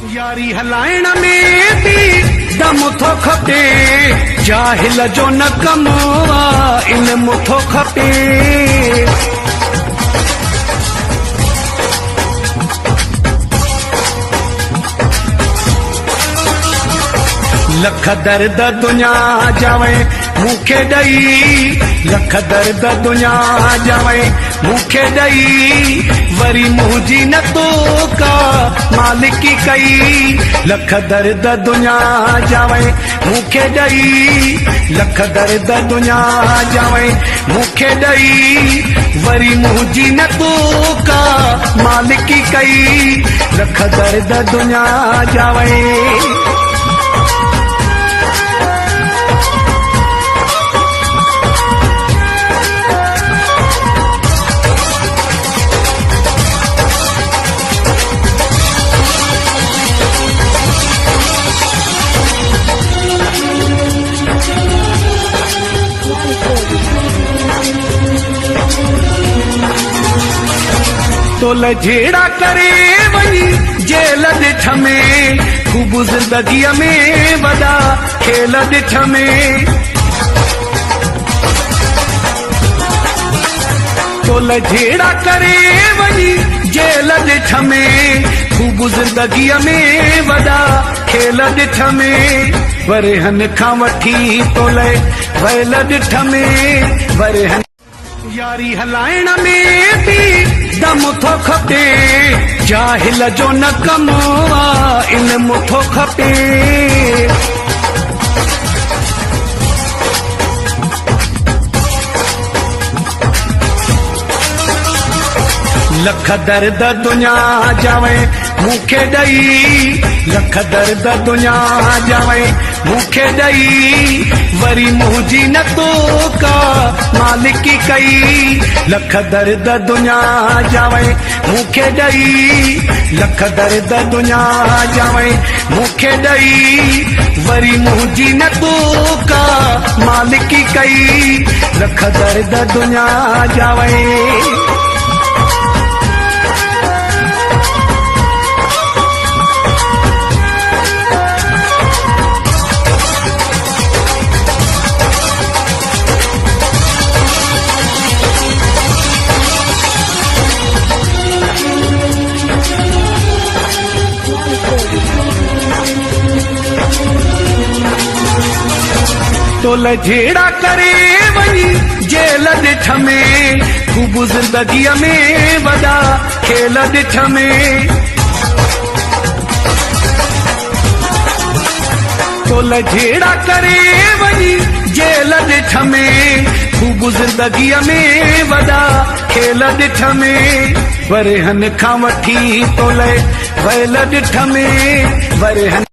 यारी हलाइण में भी दम थो खपे, जाहिल जो न कमो आहे इल्म थो खपे। लख दर्द दुनिया जावे मूंखे ॾई, लख दर्द दुनिया जावे मूंखे ॾई, वरी मुंहिंजी न तो का मालिकी कई। लख दर्द दुनिया जावे मूंखे ॾई, लख दर्द दुनिया जावे मूंखे ॾई, वरी मुंहिंजी न तो का मालिकी कई। लख दर्द दुनिया जावे। तोल झेड़ा करे वही जेल ॾिठ में, ख़ूब ज़िंदगीअ में वॾा खेल ॾिठ में। तोल झेड़ा करे वही जेल ॾिठ में, ख़ूब ज़िंदगीअ में वॾा खेल ॾिठ में। वरहन खां वठी तोल वयल ॾिठ में, वरहन यारी हलाइण में भी दम थो खपे, जाहिल जो न कमो आहे इल्म थो खपे। लख दर्द दुनिया जावे मूंखे ॾई, लख दर्द दुनिया जावे मूंखे ॾई, वरी मुंहिंजी न तो का मालिकी कई। लख दर्द दुनिया जावे मूंखे ॾई, लख दर्द दुनिया जावे मूंखे ॾई, वरी मुंहिंजी न तो का मालिकी कई। लख दर्द दुनिया जावे। तोल झेड़ा करे वही जेल ॾिठ में, ख़ूब ज़िंदगीअ में वॾा खेल ॾिठ में। तोल झेड़ा करे वही जेल ॾिठ में, ख़ूब ज़िंदगीअ में वॾा खेल ॾिठ में। वरहन खां वठी तोल वयल ॾिठ में, वरहन